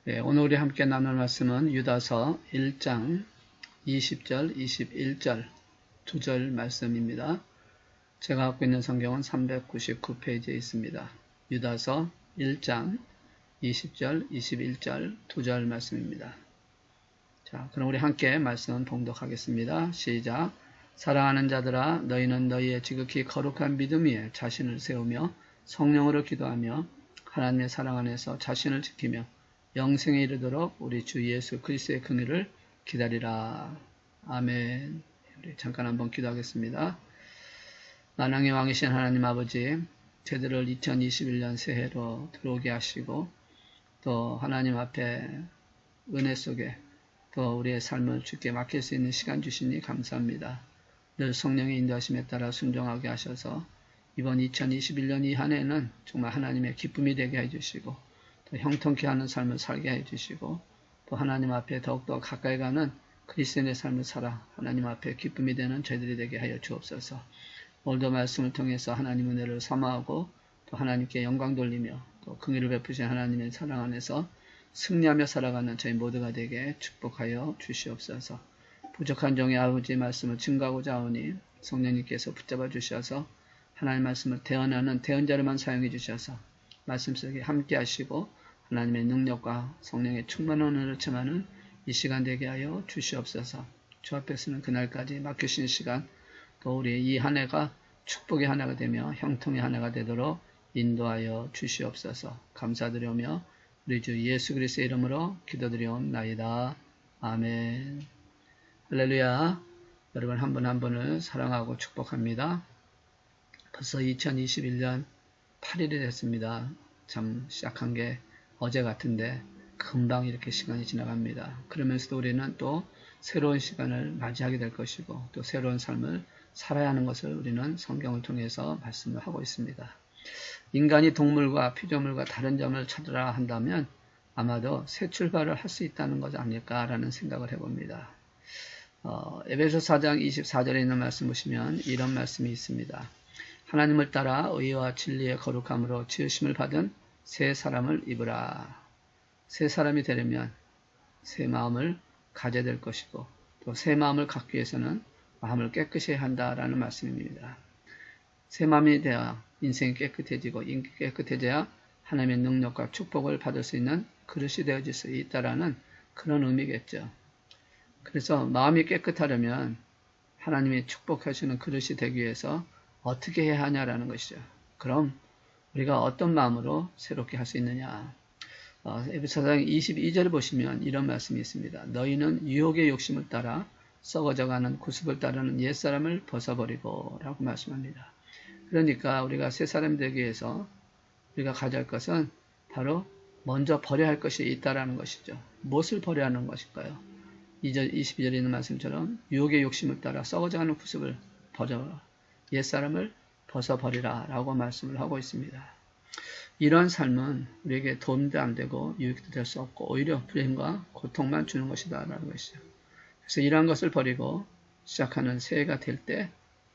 네, 오늘 우리 함께 나눌 말씀은 유다서 1장 20절, 21절 두 절 말씀입니다. 제가 갖고 있는 성경은 399페이지에 있습니다. 유다서 1장 20절, 21절 두 절 말씀입니다. 자, 그럼 우리 함께 말씀 봉독하겠습니다. 시작. 사랑하는 자들아, 너희는 너희의 지극히 거룩한 믿음 위에 자신을 세우며 성령으로 기도하며 하나님의 사랑 안에서 자신을 지키며 영생에 이르도록 우리 주 예수 그리스도의 긍휼을 기다리라. 아멘. 우리 잠깐 한번 기도하겠습니다. 만왕의 왕이신 하나님 아버지, 저희들을 2021년 새해로 들어오게 하시고 또 하나님 앞에 은혜 속에 또 우리의 삶을 주께 맡길 수 있는 시간 주시니 감사합니다. 늘 성령의 인도하심에 따라 순종하게 하셔서 이번 2021년 이 한 해는 정말 하나님의 기쁨이 되게 해주시고 또 형통케 하는 삶을 살게 해주시고 또 하나님 앞에 더욱더 가까이 가는 그리스도인의 삶을 살아 하나님 앞에 기쁨이 되는 저희들이 되게 하여 주옵소서. 오늘도 말씀을 통해서 하나님 은혜를 사모하고 또 하나님께 영광 돌리며 또 긍휼을 베푸신 하나님의 사랑 안에서 승리하며 살아가는 저희 모두가 되게 축복하여 주시옵소서. 부족한 종의 아버지의 말씀을 증거하고자 하오니 성령님께서 붙잡아 주셔서 하나님 말씀을 대언하는 대언자로만 사용해 주셔서 말씀 속에 함께 하시고 하나님의 능력과 성령의 충만한 은혜를 체험하는 이 시간 되게 하여 주시옵소서. 주 앞에서는 그날까지 맡기신 시간 또 우리 이 한 해가 축복의 한 해가 되며 형통의 한 해가 되도록 인도하여 주시옵소서. 감사드리오며 우리 주 예수 그리스도의 이름으로 기도드리옵나이다. 아멘. 할렐루야. 여러분 한 분 한 분을 사랑하고 축복합니다. 벌써 2021년 8일이 됐습니다. 참 시작한 게 어제 같은데 금방 이렇게 시간이 지나갑니다. 그러면서도 우리는 또 새로운 시간을 맞이하게 될 것이고 또 새로운 삶을 살아야 하는 것을 우리는 성경을 통해서 말씀을 하고 있습니다. 인간이 동물과 피조물과 다른 점을 찾으라 한다면 아마도 새 출발을 할 수 있다는 것이 아닐까라는 생각을 해봅니다. 에베소 4장 24절에 있는 말씀 보시면 이런 말씀이 있습니다. 하나님을 따라 의와 진리의 거룩함으로 지으심을 받은 새 사람을 입으라. 새 사람이 되려면 새 마음을 가져야 될 것이고 또 새 마음을 갖기 위해서는 마음을 깨끗이 해야 한다라는 말씀입니다. 새 마음이 되어야 인생이 깨끗해지고 깨끗해져야 하나님의 능력과 축복을 받을 수 있는 그릇이 되어질 수 있다라는 그런 의미겠죠. 그래서 마음이 깨끗하려면 하나님이 축복하시는 그릇이 되기 위해서 어떻게 해야 하냐라는 것이죠. 그럼 우리가 어떤 마음으로 새롭게 할 수 있느냐. 에베소 4장 22절을 보시면 이런 말씀이 있습니다. 너희는 유혹의 욕심을 따라 썩어져가는 구습을 따르는 옛사람을 벗어버리고 라고 말씀합니다. 그러니까 우리가 새 사람이 되기 위해서 우리가 가져야 할 것은 바로 먼저 버려야 할 것이 있다라는 것이죠. 무엇을 버려야 하는 것일까요? 22절에 있는 말씀처럼 유혹의 욕심을 따라 썩어져가는 구습을 버려 옛사람을 벗어버리라 라고 말씀을 하고 있습니다. 이러한 삶은 우리에게 도움도 안 되고 유익도 될 수 없고 오히려 불행과 고통만 주는 것이다 라는 것이죠. 그래서 이러한 것을 버리고 시작하는 새해가 될 때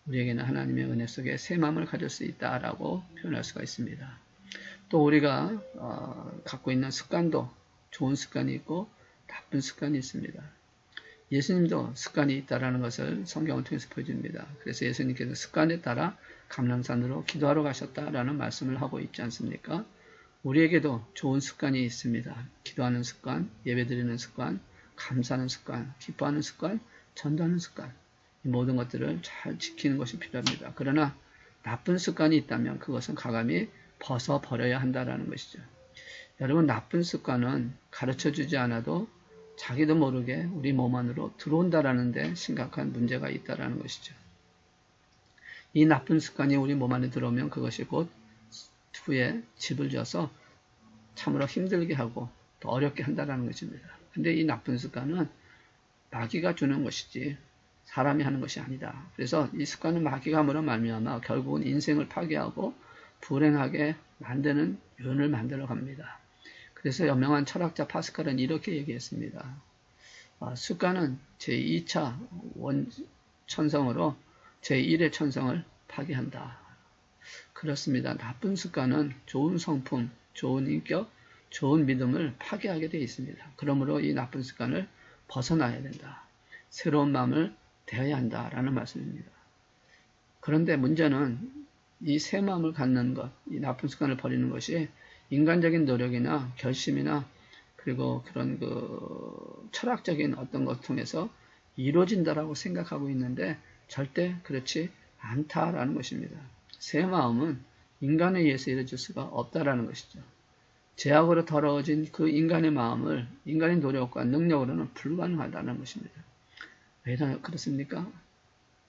우리에게는 하나님의 은혜 속에 새 마음을 가질 수 있다라고 표현할 수가 있습니다. 또 우리가 갖고 있는 습관도 좋은 습관이 있고 나쁜 습관이 있습니다. 예수님도 습관이 있다라는 것을 성경을 통해서 보여줍니다. 그래서 예수님께서 습관에 따라 감람산으로 기도하러 가셨다라는 말씀을 하고 있지 않습니까? 우리에게도 좋은 습관이 있습니다. 기도하는 습관, 예배드리는 습관, 감사하는 습관, 기뻐하는 습관, 전도하는 습관, 이 모든 것들을 잘 지키는 것이 필요합니다. 그러나 나쁜 습관이 있다면 그것은 과감히 벗어버려야 한다는 것이죠. 여러분, 나쁜 습관은 가르쳐주지 않아도 자기도 모르게 우리 몸 안으로 들어온다라는 데 심각한 문제가 있다라는 것이죠. 이 나쁜 습관이 우리 몸 안에 들어오면 그것이 곧 후에 집을 져서 참으로 힘들게 하고 또 어렵게 한다라는 것입니다. 근데 이 나쁜 습관은 마귀가 주는 것이지 사람이 하는 것이 아니다. 그래서 이 습관은 마귀가 함으로 말미암아 결국은 인생을 파괴하고 불행하게 만드는 요인을 만들어 갑니다. 그래서 유명한 철학자 파스칼은 이렇게 얘기했습니다. 습관은 제2차 천성으로 제1의 천성을 파괴한다. 그렇습니다. 나쁜 습관은 좋은 성품, 좋은 인격, 좋은 믿음을 파괴하게 되어 있습니다. 그러므로 이 나쁜 습관을 벗어나야 된다. 새로운 마음을 대해야 한다라는 말씀입니다. 그런데 문제는 이 새 마음을 갖는 것, 이 나쁜 습관을 버리는 것이 인간적인 노력이나 결심이나 그리고 그런 철학적인 어떤 것을 통해서 이루어진다라고 생각하고 있는데 절대 그렇지 않다라는 것입니다. 새 마음은 인간에 의해서 이루어질 수가 없다라는 것이죠. 죄악으로 더러워진 그 인간의 마음을 인간의 노력과 능력으로는 불가능하다는 것입니다. 왜 그렇습니까?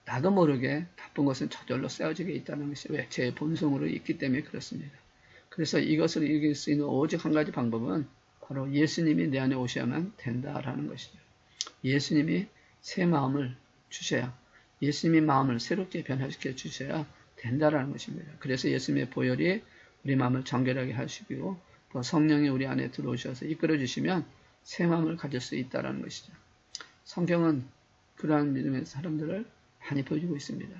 나도 모르게 나쁜 것은 저절로 쌓여지게 있다는 것이 왜? 제 본성으로 있기 때문에 그렇습니다. 그래서 이것을 이길 수 있는 오직 한 가지 방법은 바로 예수님이 내 안에 오셔야만 된다라는 것이죠. 예수님이 새 마음을 주셔야, 예수님이 마음을 새롭게 변화시켜 주셔야 된다라는 것입니다. 그래서 예수님의 보혈이 우리 마음을 정결하게 하시고 또 성령이 우리 안에 들어오셔서 이끌어 주시면 새 마음을 가질 수 있다라는 것이죠. 성경은 그러한 믿음의 사람들을 많이 보여주고 있습니다.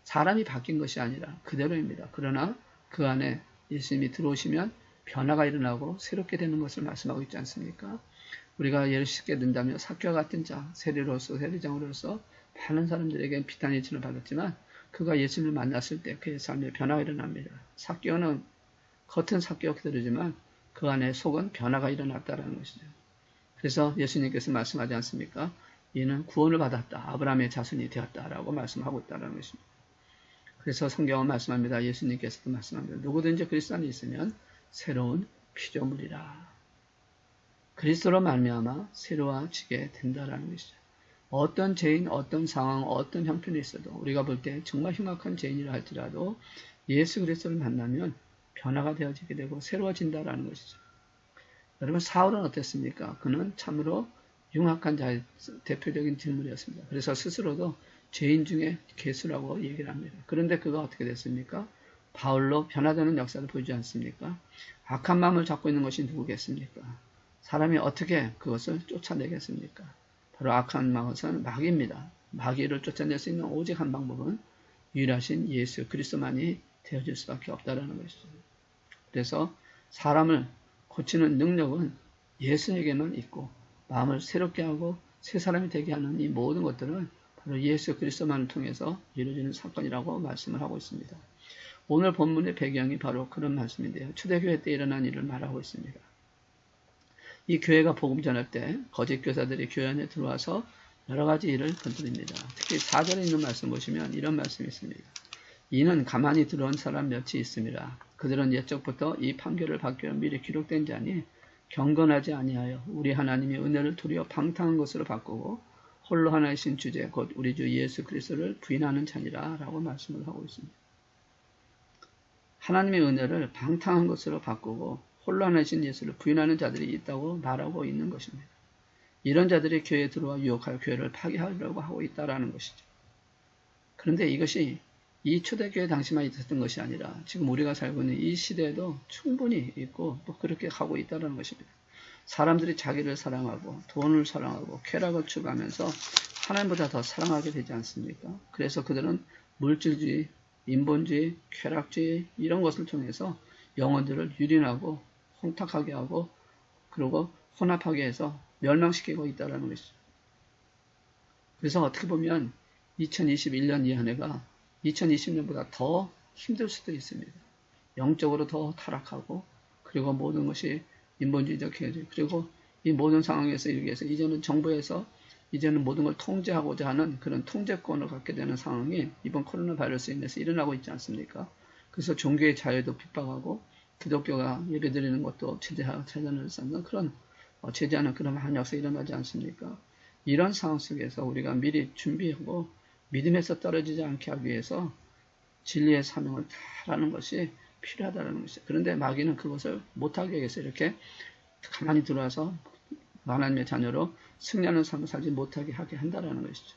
사람이 바뀐 것이 아니라 그대로입니다. 그러나 그 안에 예수님이 들어오시면 변화가 일어나고 새롭게 되는 것을 말씀하고 있지 않습니까? 우리가 예를 쉽게 든다면 삭개와 같은 자, 세리로서 세리장으로서 많은 사람들에게 비탄의 진을 받았지만 그가 예수님을 만났을 때 그의 삶에 변화가 일어납니다. 삭개는 겉은 삭개와 그대로지만 그 안에 속은 변화가 일어났다는 것이죠. 그래서 예수님께서 말씀하지 않습니까? 이는 구원을 받았다. 아브라함의 자손이 되었다라고 말씀하고 있다는 것입니다. 그래서 성경은 말씀합니다. 예수님께서도 말씀합니다. 누구든지 그리스도 안에 있으면 새로운 피조물이라. 그리스도로 말미암아 새로워지게 된다라는 것이죠. 어떤 죄인, 어떤 상황, 어떤 형편이 있어도 우리가 볼 때 정말 흉악한 죄인이라 할지라도 예수 그리스도를 만나면 변화가 되어지게 되고 새로워진다라는 것이죠. 여러분 사울은 어땠습니까? 그는 참으로 흉악한 자의 대표적인 인물이었습니다. 그래서 스스로도 죄인 중에 괴수라고 얘기를 합니다. 그런데 그가 어떻게 됐습니까? 바울로 변화되는 역사를 보이지 않습니까? 악한 마음을 잡고 있는 것이 누구겠습니까? 사람이 어떻게 그것을 쫓아내겠습니까? 바로 악한 마음은 마귀입니다. 마귀를 쫓아낼 수 있는 오직 한 방법은 유일하신 예수 그리스도만이 되어질 수밖에 없다는 것이죠. 그래서 사람을 고치는 능력은 예수에게만 있고 마음을 새롭게 하고 새 사람이 되게 하는 이 모든 것들은 바로 예수 그리스도만을 통해서 이루어지는 사건이라고 말씀을 하고 있습니다. 오늘 본문의 배경이 바로 그런 말씀인데요. 초대교회 때 일어난 일을 말하고 있습니다. 이 교회가 복음 전할 때 거짓 교사들이 교회 안에 들어와서 여러 가지 일을 건드립니다. 특히 4절에 있는 말씀 보시면 이런 말씀이 있습니다. 이는 가만히 들어온 사람 몇이 있습니다. 그들은 옛적부터 이 판결을 받기 위해 미리 기록된 자니 경건하지 아니하여 우리 하나님의 은혜를 도리어 방탕한 것으로 바꾸고 홀로 하나이신 주제 곧 우리 주 예수 그리스도를 부인하는 자니라 라고 말씀을 하고 있습니다. 하나님의 은혜를 방탕한 것으로 바꾸고 홀로 하나이신 예수를 부인하는 자들이 있다고 말하고 있는 것입니다. 이런 자들이 교회에 들어와 유혹하여 교회를 파괴하려고 하고 있다는 것이죠. 그런데 이것이 이 초대교회 당시만 있었던 것이 아니라 지금 우리가 살고 있는 이 시대에도 충분히 있고 또 그렇게 가고 있다는 것입니다. 사람들이 자기를 사랑하고 돈을 사랑하고 쾌락을 추구하면서 하나님보다 더 사랑하게 되지 않습니까? 그래서 그들은 물질주의, 인본주의, 쾌락주의 이런 것을 통해서 영혼들을 유린하고 혼탁하게 하고 그리고 혼합하게 해서 멸망시키고 있다는 것이죠. 그래서 어떻게 보면 2021년 이 한 해가 2020년보다 더 힘들 수도 있습니다. 영적으로 더 타락하고 그리고 모든 것이 인본주의적 계획 그리고 이 모든 상황에서 이렇게 해서 이제는 정부에서 이제는 모든 걸 통제하고자 하는 그런 통제권을 갖게 되는 상황이 이번 코로나 바이러스로 인해서 일어나고 있지 않습니까? 그래서 종교의 자유도 핍박하고 기독교가 예배드리는 것도 제재를 쌓는 그런 제재하는 그런 많은 역사가 일어나지 않습니까? 이런 상황 속에서 우리가 미리 준비하고 믿음에서 떨어지지 않게 하기 위해서 진리의 사명을 다하는 것이 필요하다는 것이죠. 그런데 마귀는 그것을 못하게 해서 이렇게 가만히 들어와서 하나님의 자녀로 승리하는 삶을 살지 못하게 하게 한다는 것이죠.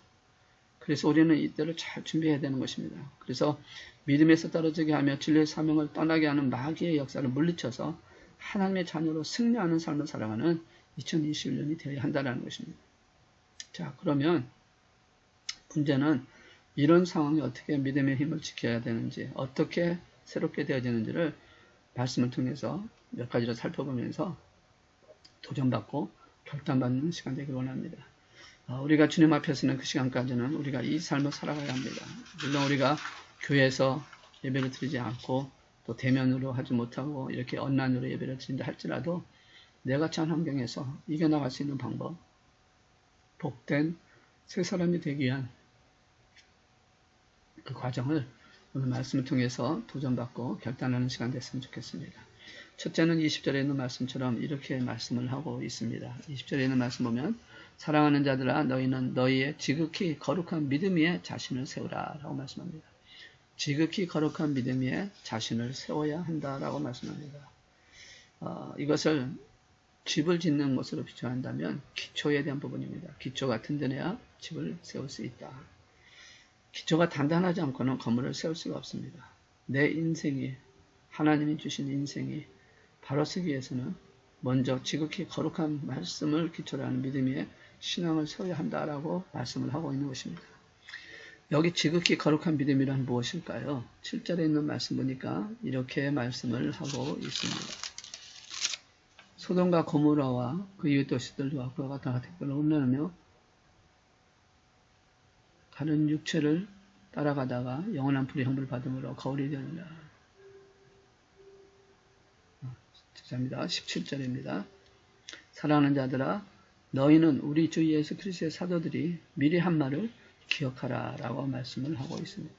그래서 우리는 이때를 잘 준비해야 되는 것입니다. 그래서 믿음에서 떨어지게 하며 진리의 사명을 떠나게 하는 마귀의 역사를 물리쳐서 하나님의 자녀로 승리하는 삶을 살아가는 2021년이 되어야 한다는 것입니다. 자, 그러면 문제는 이런 상황이 어떻게 믿음의 힘을 지켜야 되는지, 어떻게 새롭게 되어지는지를 말씀을 통해서 몇 가지를 살펴보면서 도전받고 결단받는 시간 되기를 원합니다. 우리가 주님 앞에서는 그 시간까지는 우리가 이 삶을 살아가야 합니다. 물론 우리가 교회에서 예배를 드리지 않고 또 대면으로 하지 못하고 이렇게 온라인으로 예배를 드린다 할지라도 내가 처한 환경에서 이겨나갈 수 있는 방법, 복된 새 사람이 되기 위한 그 과정을 오늘 말씀을 통해서 도전받고 결단하는 시간 됐으면 좋겠습니다. 첫째는 20절에 있는 말씀처럼 이렇게 말씀을 하고 있습니다. 20절에 있는 말씀 보면 사랑하는 자들아 너희는 너희의 지극히 거룩한 믿음 위에 자신을 세우라 라고 말씀합니다. 지극히 거룩한 믿음 위에 자신을 세워야 한다라고 말씀합니다. 이것을 집을 짓는 것으로 비추한다면 기초에 대한 부분입니다. 기초가 든든해야 집을 세울 수 있다. 기초가 단단하지 않고는 건물을 세울 수가 없습니다. 내 인생이 하나님이 주신 인생이 바로 서기 위해서는 먼저 지극히 거룩한 말씀을 기초로 하는 믿음 위에 신앙을 세워야 한다라고 말씀을 하고 있는 것입니다. 여기 지극히 거룩한 믿음이란 무엇일까요? 7절에 있는 말씀 보니까 이렇게 말씀을 하고 있습니다. 소돔과 고모라와 그 이웃 도시들과 그와 같은 택배를 혼내며 다른 육체를 따라가다가 영원한 불의형을 받음으로 거울이 되느라. 죄송합니다. 17절입니다. 사랑하는 자들아 너희는 우리 주 예수 그리스도의 사도들이 미리 한 말을 기억하라 라고 말씀을 하고 있습니다.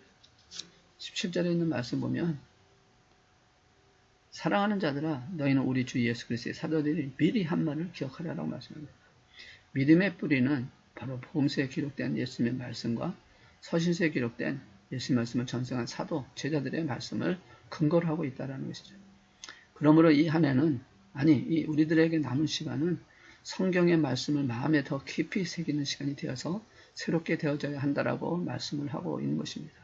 17절에 있는 말씀 보면 사랑하는 자들아 너희는 우리 주 예수 그리스도의 사도들이 미리 한 말을 기억하라 라고 말씀합니다. 믿음의 뿌리는 바로 복음서에 기록된 예수님의 말씀과 서신서에 기록된 예수님의 말씀을 전승한 사도, 제자들의 말씀을 근거로 하고 있다는 것이죠. 그러므로 이 한 해는 이 우리들에게 남은 시간은 성경의 말씀을 마음에 더 깊이 새기는 시간이 되어서 새롭게 되어져야 한다라고 말씀을 하고 있는 것입니다.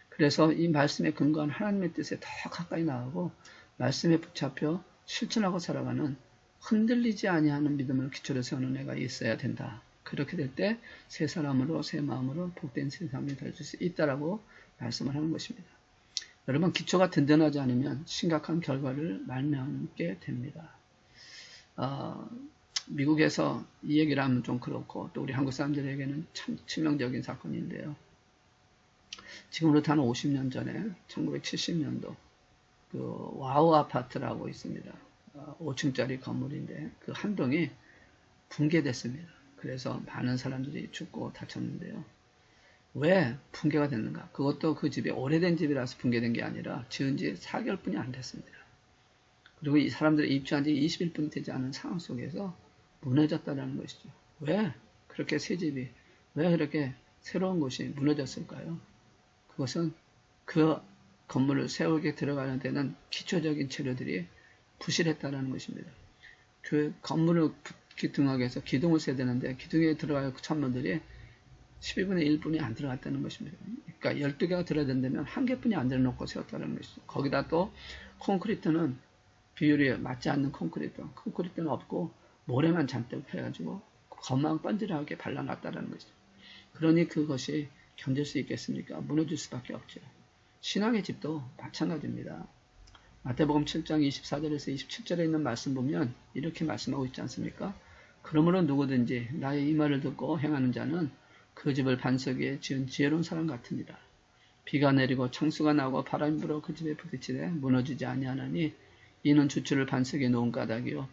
그래서 이 말씀에 근거한 하나님의 뜻에 더 가까이 나가고 말씀에 붙잡혀 실천하고 살아가는 흔들리지 아니하는 믿음을 기초로 세우는 애가 있어야 된다. 그렇게 될 때 새 사람으로 새 마음으로 복된 새 사람이 될 수 있다라고 말씀을 하는 것입니다. 여러분 기초가 든든하지 않으면 심각한 결과를 말미암게 됩니다. 미국에서 이 얘기를 하면 좀 그렇고 또 우리 한국 사람들에게는 참 치명적인 사건인데요. 지금으로부터 한 50년 전에 1970년도 그 와우 아파트라고 있습니다. 5층짜리 건물인데 그 한 동이 붕괴됐습니다. 그래서 많은 사람들이 죽고 다쳤는데요. 왜 붕괴가 됐는가? 그것도 그 집이 오래된 집이라서 붕괴된 게 아니라 지은 지 4개월뿐이 안 됐습니다. 그리고 이 사람들이 입주한 지 20일뿐이 되지 않은 상황 속에서 무너졌다는 것이죠. 왜 그렇게 새 집이, 왜 그렇게 새로운 곳이 무너졌을까요? 그것은 그 건물을 세우게 들어가는 데는 기초적인 재료들이 부실했다는 것입니다. 그 건물을 기둥하게 해서 기둥을 써야 되는데 기둥에 들어갈 천문들이 12분의 1분이 안 들어갔다는 것입니다. 그러니까 12개가 들어야 된다면 1개뿐이 안 들어놓고 세웠다는 것이죠. 거기다 또 콘크리트는 비율이 맞지 않는 콘크리트는 없고 모래만 잔뜩 해가지고 겉만 번지르하게 발라놨다는 것이죠. 그러니 그것이 견딜 수 있겠습니까? 무너질 수밖에 없죠. 신앙의 집도 마찬가지입니다. 마태복음 7장 24절에서 27절에 있는 말씀 보면 이렇게 말씀하고 있지 않습니까? 그러므로 누구든지 나의 이 말을 듣고 행하는 자는 그 집을 반석 위에 지은 지혜로운 사람 같으니라. 비가 내리고 창수가 나고 바람이 불어 그 집에 부딪히되 무너지지 아니하나니 이는 주추를 반석에 놓은 까닭이요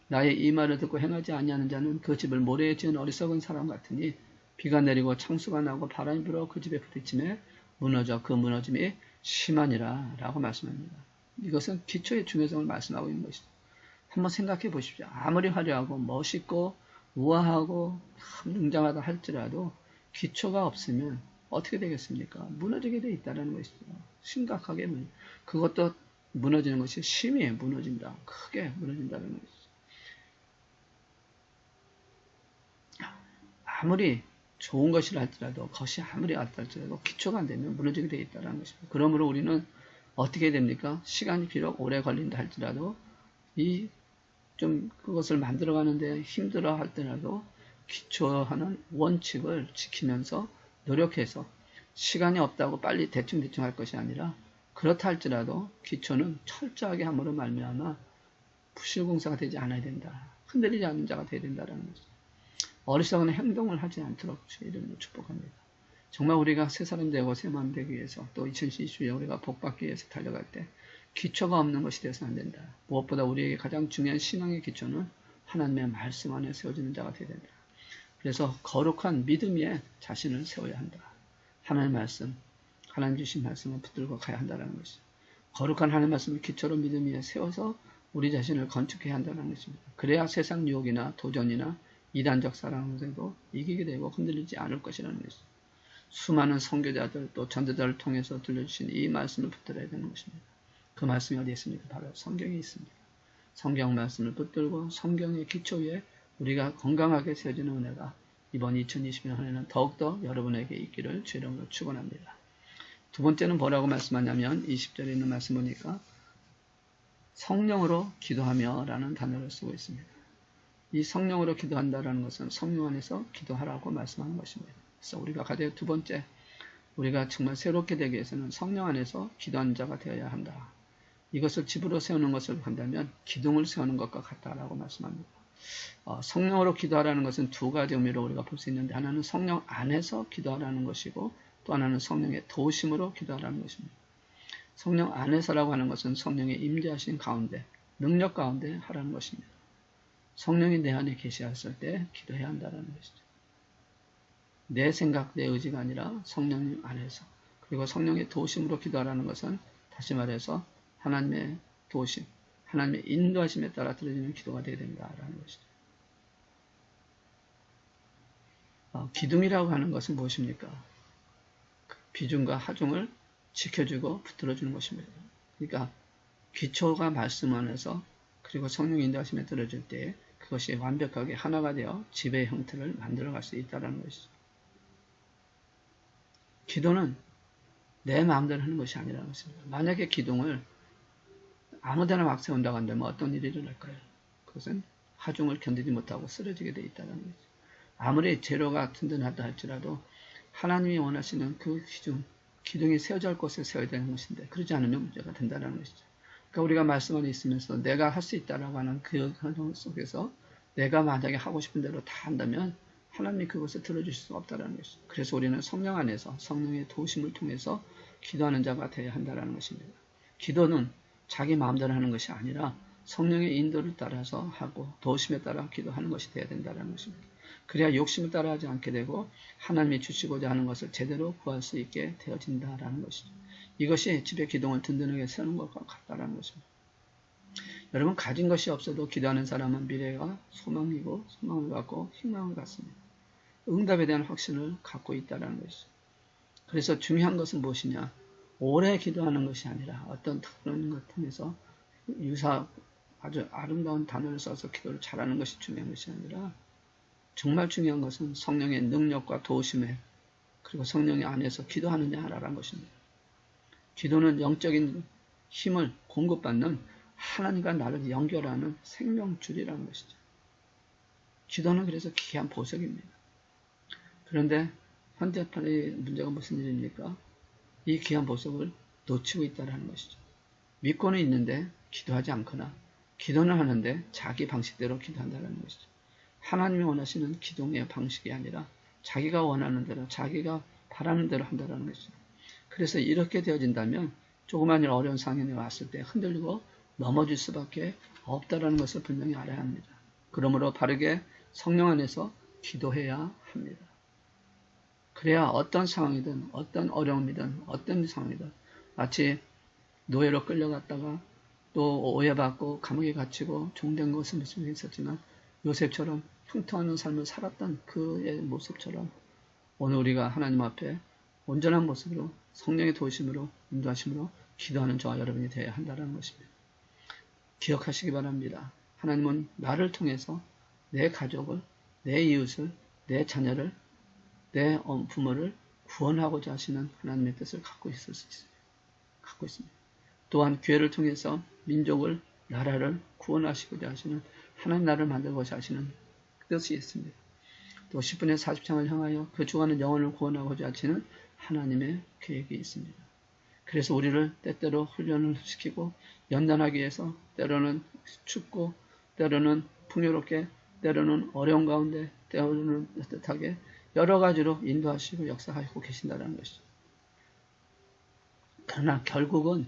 나의 이 말을 듣고 행하지 아니하는 자는 그 집을 모래에 지은 어리석은 사람 같으니 비가 내리고 창수가 나고 바람이 불어 그 집에 부딪히며 무너져 그 무너짐이 심하니라 라고 말씀합니다. 이것은 기초의 중요성을 말씀하고 있는 것이죠. 한번 생각해 보십시오. 아무리 화려하고 멋있고 우아하고 웅장하다 할지라도 기초가 없으면 어떻게 되겠습니까? 무너지게 돼 있다는 것이죠. 심각하게 그것도 무너지는 것이 심히 무너진다. 크게 무너진다는 것이죠. 아무리 좋은 것이라 할지라도 것이 아무리 낫다 할지라도 기초가 안 되면 무너지게 돼 있다는 것입니다. 그러므로 우리는 어떻게 됩니까? 시간이 비록 오래 걸린다 할지라도 그것을 만들어가는데 힘들어 할때라도 기초하는 원칙을 지키면서 노력해서 시간이 없다고 빨리 대충 할 것이 아니라 그렇다 할지라도 기초는 철저하게 함으로 말미암아 부실공사가 되지 않아야 된다. 흔들리지 않는 자가 되어야 된다는 거죠. 어리석은 행동을 하지 않도록 주의 이름으로 축복합니다. 정말 우리가 새 사람 되고 새 마음 되기 위해서 또 2012년에 우리가 복받기 위해서 달려갈 때 기초가 없는 것이 되어서는 안 된다. 무엇보다 우리에게 가장 중요한 신앙의 기초는 하나님의 말씀 안에 세워지는 자가 되어야 된다. 그래서 거룩한 믿음 위에 자신을 세워야 한다. 하나님의 말씀, 하나님 주신 말씀을 붙들고 가야 한다는 것이죠. 거룩한 하나님의 말씀을 기초로 믿음 위에 세워서 우리 자신을 건축해야 한다는 것입니다. 그래야 세상 유혹이나 도전이나 이단적 사랑에도 이기게 되고 흔들리지 않을 것이라는 것이죠. 수많은 선교자들 또 전도자를 통해서 들려주신 이 말씀을 붙들어야 되는 것입니다. 그 말씀이 어디 있습니까? 바로 성경에 있습니다. 성경 말씀을 붙들고 성경의 기초 위에 우리가 건강하게 세워지는 은혜가 이번 2020년 한 해는 더욱더 여러분에게 있기를 주의 이름으로 축원합니다. 두 번째는 뭐라고 말씀하냐면 20절에 있는 말씀 보니까 성령으로 기도하며 라는 단어를 쓰고 있습니다. 이 성령으로 기도한다라는 것은 성령 안에서 기도하라고 말씀하는 것입니다. 그래서 우리가 가장 두 번째, 우리가 정말 새롭게 되기 위해서는 성령 안에서 기도하는 자가 되어야 한다. 이것을 집으로 세우는 것을 본다면 기둥을 세우는 것과 같다라고 말씀합니다. 성령으로 기도하라는 것은 두 가지 의미로 우리가 볼 수 있는데 하나는 성령 안에서 기도하라는 것이고 또 하나는 성령의 도우심으로 기도하라는 것입니다. 성령 안에서라고 하는 것은 성령의 임재하신 가운데, 능력 가운데 하라는 것입니다. 성령이 내 안에 계시했을 때 기도해야 한다는 것이죠. 내 생각, 내 의지가 아니라 성령님 안에서, 그리고 성령의 도우심으로 기도하라는 것은 다시 말해서 하나님의 도우심, 하나님의 인도하심에 따라 드려지는 기도가 되어야 된다라는 것이죠. 기둥이라고 하는 것은 무엇입니까? 비중과 하중을 지켜주고 붙들어주는 것입니다. 그러니까 기초가 말씀 안에서 그리고 성령 인도하심에 들어질 때 그것이 완벽하게 하나가 되어 지배의 형태를 만들어갈 수 있다는 것이죠. 기도는 내 마음대로 하는 것이 아니라는 것입니다. 만약에 기둥을 아무데나 막 세운다고 한다면 어떤 일이 일어날까요? 그것은 하중을 견디지 못하고 쓰러지게 되어 있다는 거죠. 아무리 재료가 든든하다 할지라도 하나님이 원하시는 그 기둥이 세워져 할 곳에 세워야 되는 것인데 그러지 않으면 문제가 된다는 것이죠. 그러니까 우리가 말씀 안에 있으면서 내가 할 수 있다라고 하는 그 현상 속에서 내가 만약에 하고 싶은 대로 다 한다면 하나님이 그것을 들어주실 수가 없다는 것이죠. 그래서 우리는 성령 안에서 성령의 도우심을 통해서 기도하는 자가 되어야 한다는 것입니다. 기도는 자기 마음대로 하는 것이 아니라 성령의 인도를 따라서 하고 도우심에 따라 기도하는 것이 되어야 된다는 것입니다. 그래야 욕심을 따라하지 않게 되고 하나님이 주시고자 하는 것을 제대로 구할 수 있게 되어진다는 것이죠. 이것이 집의 기둥을 든든하게 세우는 것과 같다는 것입니다. 여러분 가진 것이 없어도 기도하는 사람은 미래가 소망이고 소망을 갖고 희망을 갖습니다. 응답에 대한 확신을 갖고 있다는 것이죠. 그래서 중요한 것은 무엇이냐? 오래 기도하는 것이 아니라 어떤 특별한 것 통해서 아주 아름다운 단어를 써서 기도를 잘하는 것이 중요한 것이 아니라 정말 중요한 것은 성령의 능력과 도우심에 그리고 성령의 안에서 기도하느냐라는 것입니다. 기도는 영적인 힘을 공급받는 하나님과 나를 연결하는 생명줄이라는 것이죠. 기도는 그래서 귀한 보석입니다. 그런데 현대판의 문제가 무슨 일입니까? 이 귀한 보석을 놓치고 있다는 것이죠. 믿고는 있는데 기도하지 않거나 기도는 하는데 자기 방식대로 기도한다는 것이죠. 하나님이 원하시는 기도의 방식이 아니라 자기가 원하는 대로 자기가 바라는 대로 한다는 것이죠. 그래서 이렇게 되어진다면 조그만 일 어려운 상황이 왔을 때 흔들리고 넘어질 수밖에 없다는 것을 분명히 알아야 합니다. 그러므로 바르게 성령 안에서 기도해야 합니다. 그래야 어떤 상황이든 어떤 어려움이든 어떤 상황이든 마치 노예로 끌려갔다가 또 오해받고 감옥에 갇히고 종된 것은 무슨 일이 있었지만 요셉처럼 형통하는 삶을 살았던 그의 모습처럼 오늘 우리가 하나님 앞에 온전한 모습으로 성령의 도우심으로 인도하심으로 기도하는 저와 여러분이 되어야 한다는 것입니다. 기억하시기 바랍니다. 하나님은 나를 통해서 내 가족을, 내 이웃을, 내 자녀를, 내 부모를 구원하고자 하시는 하나님의 뜻을 갖고 있습니다. 또한 교회를 통해서 민족을, 나라를 구원하시고자 하시는 하나님 나라를 만들고자 하시는 뜻이 있습니다. 또 10분의 40장을 향하여 그 죽어가는 영혼을 구원하고자 하시는 하나님의 계획이 있습니다. 그래서 우리를 때때로 훈련을 시키고 연단하기 위해서 때로는 춥고 때로는 풍요롭게 때로는 어려운 가운데 때로는 따뜻하게 여러 가지로 인도하시고 역사하시고 계신다는 것이죠. 그러나 결국은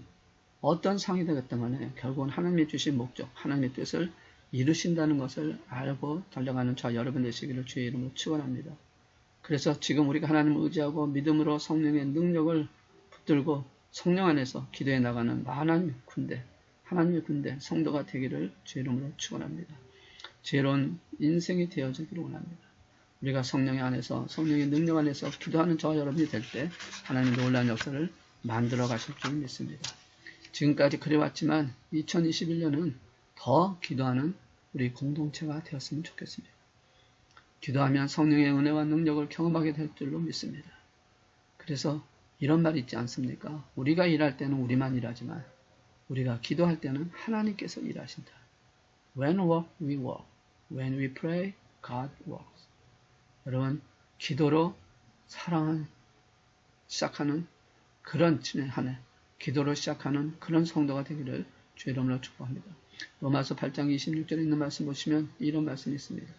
어떤 상이 되겠든 간에 결국은 하나님이 주신 목적, 하나님의 뜻을 이루신다는 것을 알고 달려가는 저 여러분 되시기를 주의 이름으로 축원합니다. 그래서 지금 우리가 하나님을 의지하고 믿음으로 성령의 능력을 붙들고 성령 안에서 기도해 나가는 많은 군대, 하나님의 군대, 성도가 되기를 주의 이름으로 축원합니다. 지혜로운 인생이 되어지기를 원합니다. 우리가 성령의 안에서 성령의 능력 안에서 기도하는 저와 여러분이 될 때 하나님의 놀라운 역사를 만들어 가실 줄 믿습니다. 지금까지 그래왔지만 2021년은 더 기도하는 우리 공동체가 되었으면 좋겠습니다. 기도하면 성령의 은혜와 능력을 경험하게 될 줄로 믿습니다. 그래서 이런 말이 있지 않습니까? 우리가 일할 때는 우리만 일하지만 우리가 기도할 때는 하나님께서 일하신다. When work, we work. When we pray, God works. 여러분, 기도로 시작하는 그런 한 해, 기도로 시작하는 그런 성도가 되기를 주의 이름으로 축복합니다. 로마서 8장 26절에 있는 말씀 보시면 이런 말씀이 있습니다.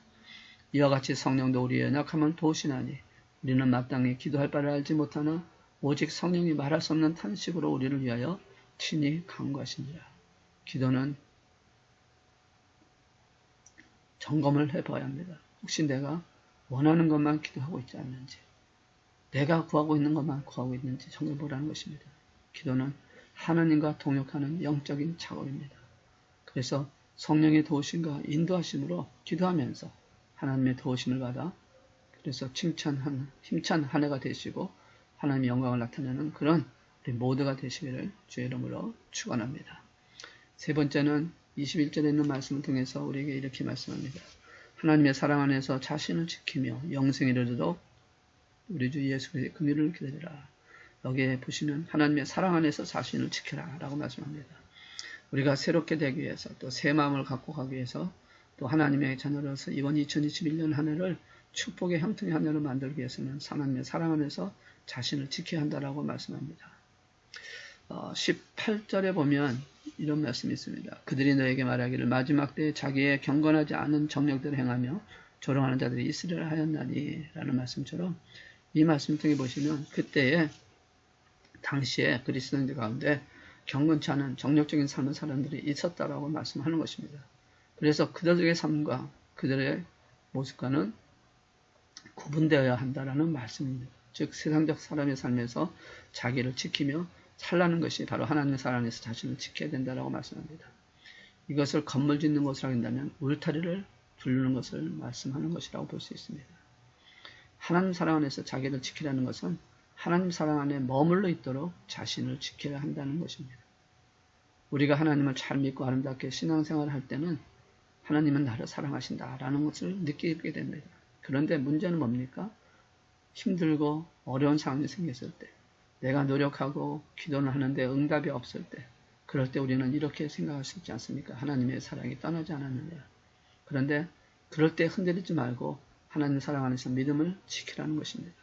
이와 같이 성령도 우리의 연약함을 도우시나니 우리는 마땅히 기도할 바를 알지 못하나 오직 성령이 말할 수 없는 탄식으로 우리를 위하여 친히 간구하시니라. 기도는 점검을 해봐야 합니다. 혹시 내가 원하는 것만 기도하고 있지 않는지, 내가 구하고 있는 것만 구하고 있는지 점검해보라는 것입니다. 기도는 하나님과 동역하는 영적인 작업입니다. 그래서 성령의 도우심과 인도하심으로 기도하면서 하나님의 도우심을 받아 그래서 힘찬 한 해가 되시고 하나님의 영광을 나타내는 그런 우리 모두가 되시기를 주의 이름으로 축원합니다. 세 번째는 21절에 있는 말씀을 통해서 우리에게 이렇게 말씀합니다. 하나님의 사랑 안에서 자신을 지키며 영생에 이르도록 우리 주 예수 그리스도의 긍휼을 기다리라. 여기에 보시면 하나님의 사랑 안에서 자신을 지켜라 라고 말씀합니다. 우리가 새롭게 되기 위해서 또 새 마음을 갖고 가기 위해서 또 하나님의 자녀로서 이번 2021년 한 해를 축복의 형통의 한 해를 만들기 위해서는 하나님의 사랑 안에서 자신을 지켜야 한다라고 말씀합니다. 18절에 보면 이런 말씀이 있습니다. 그들이 너에게 말하기를 마지막 때에 자기의 경건하지 않은 정력들을 행하며 조롱하는 자들이 있으리라 하였나니 라는 말씀처럼 이 말씀 통해 보시면 그때에 당시에 그리스도인들 가운데 경건치 않은 정력적인 삶을 사람들이 있었다라고 말씀하는 것입니다. 그래서 그들의 삶과 그들의 모습과는 구분되어야 한다라는 말씀입니다. 즉 세상적 사람의 삶에서 자기를 지키며 살라는 것이 바로 하나님의 사랑 안에서 자신을 지켜야 된다라고 말씀합니다. 이것을 건물 짓는 것으로 한다면 울타리를 두르는 것을 말씀하는 것이라고 볼 수 있습니다. 하나님 사랑 안에서 자기를 지키라는 것은 하나님 사랑 안에 머물러 있도록 자신을 지켜야 한다는 것입니다. 우리가 하나님을 잘 믿고 아름답게 신앙생활을 할 때는 하나님은 나를 사랑하신다라는 것을 느끼게 됩니다. 그런데 문제는 뭡니까? 힘들고 어려운 상황이 생겼을 때, 내가 노력하고 기도를 하는데 응답이 없을 때, 그럴 때 우리는 이렇게 생각할 수 있지 않습니까? 하나님의 사랑이 떠나지 않았느냐. 그런데 그럴 때 흔들리지 말고 하나님 사랑 안에서 믿음을 지키라는 것입니다.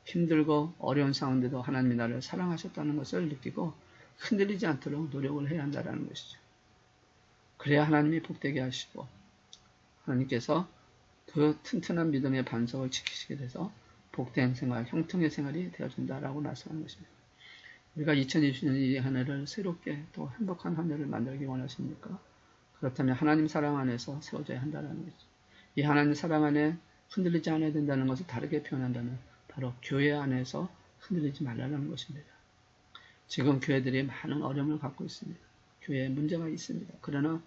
힘들고 어려운 상황인데도 하나님이 나를 사랑하셨다는 것을 느끼고 흔들리지 않도록 노력을 해야 한다는 것이죠. 그래야 하나님이 복되게 하시고 하나님께서 그 튼튼한 믿음의 반석을 지키시게 돼서 복된 생활, 형통의 생활이 되어준다라고 말씀하는 것입니다. 우리가 2020년 이 한 해를 새롭게 또 행복한 한 해를 만들기 원하십니까? 그렇다면 하나님 사랑 안에서 세워져야 한다는 것이죠. 이 하나님 사랑 안에 흔들리지 않아야 된다는 것을 다르게 표현한다면 바로 교회 안에서 흔들리지 말라는 것입니다. 지금 교회들이 많은 어려움을 갖고 있습니다. 교회에 문제가 있습니다. 그러나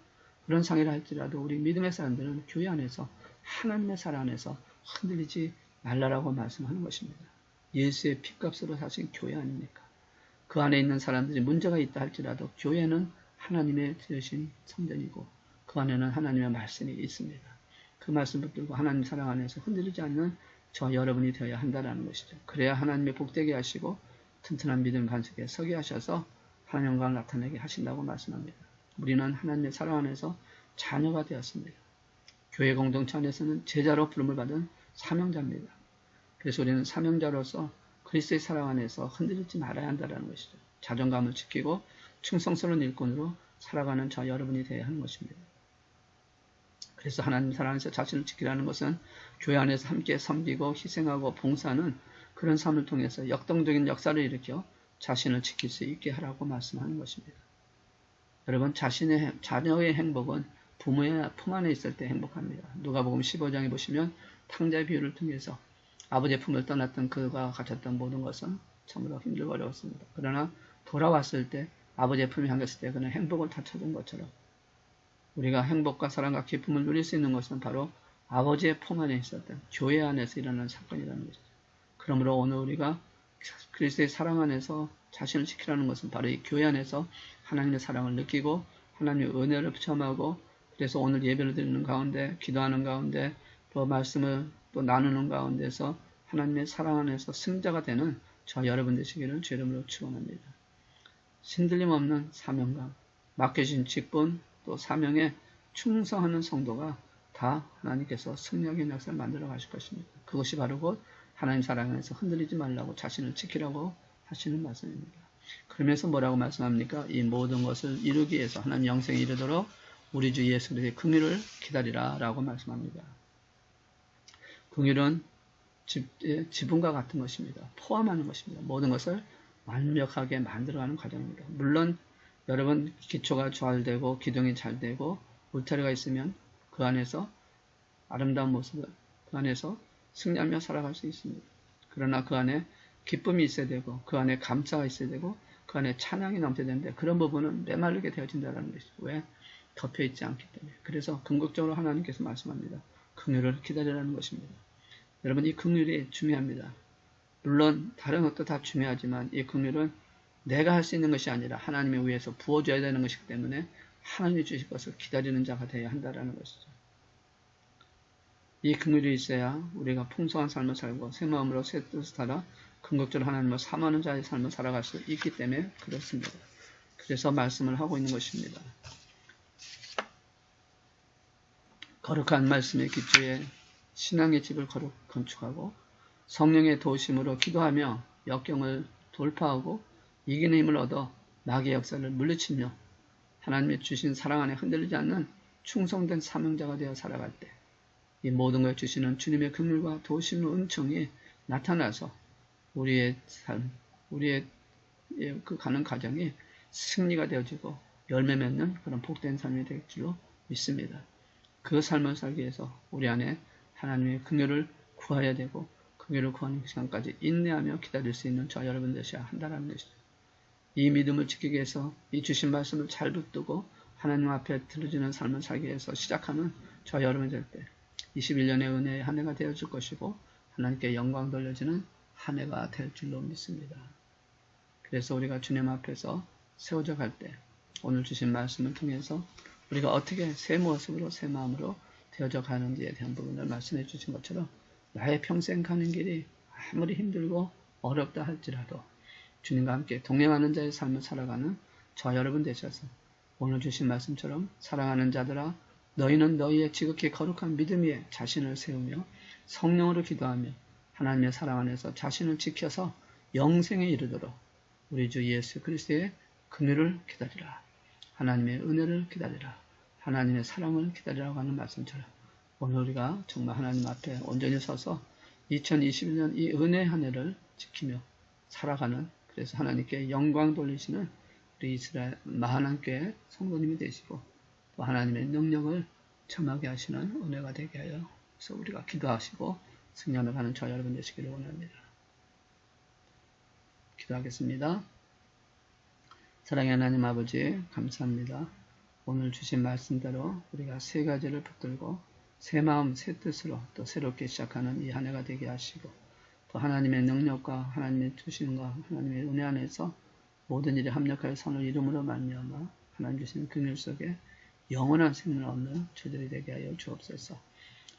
그런 상해를 할지라도 우리 믿음의 사람들은 교회 안에서 하나님의 사랑 안에서 흔들리지 말라라고 말씀하는 것입니다. 예수의 핏값으로 사신 교회 아닙니까? 그 안에 있는 사람들이 문제가 있다 할지라도 교회는 하나님의 지으신 성전이고 그 안에는 하나님의 말씀이 있습니다. 그 말씀 붙들고 하나님 사랑 안에서 흔들리지 않는 저 여러분이 되어야 한다는 것이죠. 그래야 하나님의 복되게 하시고 튼튼한 믿음 반석에 서게 하셔서 하나님 영광을 나타내게 하신다고 말씀합니다. 우리는 하나님의 사랑 안에서 자녀가 되었습니다. 교회 공동체 안에서는 제자로 부름을 받은 사명자입니다. 그래서 우리는 사명자로서 그리스도의 사랑 안에서 흔들리지 말아야 한다는 것이죠. 자존감을 지키고 충성스러운 일꾼으로 살아가는 저 여러분이 되어야 하는 것입니다. 그래서 하나님 사랑에서 자신을 지키라는 것은 교회 안에서 함께 섬기고 희생하고 봉사하는 그런 삶을 통해서 역동적인 역사를 일으켜 자신을 지킬 수 있게 하라고 말씀하는 것입니다. 여러분, 자녀의 행복은 부모의 품 안에 있을 때 행복합니다. 누가복음 15장에 보시면 탕자의 비유를 통해서 아버지의 품을 떠났던 그가 가졌던 모든 것은 참으로 힘들고 어려웠습니다. 그러나 돌아왔을 때 아버지의 품에 안겼을 때 그는 행복을 다 찾은 것처럼 우리가 행복과 사랑과 기쁨을 누릴 수 있는 것은 바로 아버지의 품 안에 있었던 교회 안에서 일어나는 사건이라는 것이죠. 그러므로 오늘 우리가 그리스도의 사랑 안에서 자신을 지키라는 것은 바로 이 교회 안에서 하나님의 사랑을 느끼고 하나님의 은혜를 체험하고 그래서 오늘 예배를 드리는 가운데 기도하는 가운데 또 말씀을 또 나누는 가운데서 하나님의 사랑 안에서 승자가 되는 저 여러분 되시기를 주 이름으로 축원합니다. 신들림 없는 사명감, 맡겨진 직분 또 사명에 충성하는 성도가 다 하나님께서 승리하는 역사를 만들어 가실 것입니다. 그것이 바로 곧 하나님 사랑 안에서 흔들리지 말라고 자신을 지키라고 하시는 말씀입니다. 그러면서 뭐라고 말씀합니까? 이 모든 것을 이루기 위해서 하나님 영생에 이르도록 우리 주 예수 그리스도의 긍휼을 기다리라 라고 말씀합니다. 긍휼은 지분과 같은 것입니다. 포함하는 것입니다. 모든 것을 완벽하게 만들어가는 과정입니다. 물론 여러분 기초가 잘 되고 기둥이 잘 되고 울타리가 있으면 그 안에서 아름다운 모습을 그 안에서 승리하며 살아갈 수 있습니다. 그러나 그 안에 기쁨이 있어야 되고 그 안에 감사가 있어야 되고 그 안에 찬양이 넘쳐야 되는데 그런 부분은 메마르게 되어진다는 것이죠. 왜? 덮여있지 않기 때문에. 그래서 궁극적으로 하나님께서 말씀합니다. 긍휼을 기다리라는 것입니다. 여러분 이 긍휼이 중요합니다. 물론 다른 것도 다 중요하지만 이 긍휼은 내가 할 수 있는 것이 아니라 하나님에 의해서 부어줘야 되는 것이기 때문에 하나님이 주실 것을 기다리는 자가 되어야 한다는 것이죠. 이 긍휼이 있어야 우리가 풍성한 삶을 살고 새 마음으로 새 뜻을 따라 궁극적으로 하나님을 사모하는 자의 삶을 살아갈 수 있기 때문에 그렇습니다. 그래서 말씀을 하고 있는 것입니다. 거룩한 말씀의 기초에 신앙의 집을 건축하고 성령의 도우심으로 기도하며 역경을 돌파하고 이기는 힘을 얻어 마귀의 역사를 물리치며 하나님의 주신 사랑 안에 흔들리지 않는 충성된 사명자가 되어 살아갈 때 이 모든 걸 주시는 주님의 긍휼과 도우심의 은총이 나타나서 우리의 삶, 우리의 그 가는 과정이 승리가 되어지고 열매 맺는 그런 복된 삶이 될 줄로 믿습니다. 그 삶을 살기 위해서 우리 안에 하나님의 긍휼을 구해야 되고 긍휼을 구하는 시간까지 인내하며 기다릴 수 있는 저 여러분 되셔야 한다는 것이죠. 이 믿음을 지키기 위해서 이 주신 말씀을 잘 붙들고 하나님 앞에 들어지는 삶을 살기 위해서 시작하는 저 여러분 될 때 21년의 은혜의 한 해가 되어줄 것이고 하나님께 영광 돌려지는 한 해가 될 줄로 믿습니다. 그래서 우리가 주님 앞에서 세워져 갈 때 오늘 주신 말씀을 통해서 우리가 어떻게 새 모습으로 새 마음으로 되어져 가는지에 대한 부분을 말씀해 주신 것처럼 나의 평생 가는 길이 아무리 힘들고 어렵다 할지라도 주님과 함께 동행하는 자의 삶을 살아가는 저 여러분 되셔서 오늘 주신 말씀처럼 사랑하는 자들아 너희는 너희의 지극히 거룩한 믿음 위에 자신을 세우며 성령으로 기도하며 하나님의 사랑 안에서 자신을 지켜서 영생에 이르도록 우리 주 예수 그리스도의 긍휼을 기다리라. 하나님의 은혜를 기다리라. 하나님의 사랑을 기다리라고 하는 말씀처럼 오늘 우리가 정말 하나님 앞에 온전히 서서 2021년 이 은혜의 한 해를 지키며 살아가는 그래서 하나님께 영광 돌리시는 우리 이스라엘 만한교회 성도님이 되시고 또 하나님의 능력을 체험하게 하시는 은혜가 되게 하여 그래서 우리가 기도하시고 승리하며 가는 저 여러분 되시기를 원합니다. 기도하겠습니다. 사랑의 하나님 아버지 감사합니다. 오늘 주신 말씀대로 우리가 세 가지를 붙들고 새 마음 새 뜻으로 또 새롭게 시작하는 이 한 해가 되게 하시고 또 하나님의 능력과 하나님의 주심과 하나님의 은혜 안에서 모든 일에 합력하여 선을 이름으로 말미암아 하나님 주신 긍휼 속에 영원한 생명을 얻는 저들이 되게 하여 주옵소서.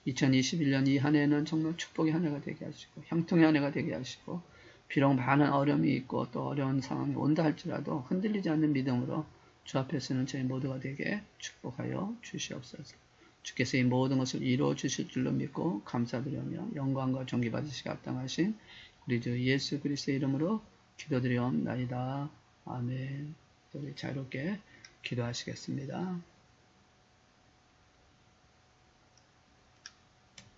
2021년 이 한 해는 정말 축복의 한 해가 되게 하시고 형통의 한 해가 되게 하시고 비록 많은 어려움이 있고 또 어려운 상황이 온다 할지라도 흔들리지 않는 믿음으로 주 앞에 서는 저희 모두가 되게 축복하여 주시옵소서. 주께서 이 모든 것을 이루어 주실 줄로 믿고 감사드리며 영광과 존귀 받으시기 합당하신 우리 주 예수 그리스도의 이름으로 기도드리옵나이다. 아멘. 우리 자유롭게 기도하시겠습니다.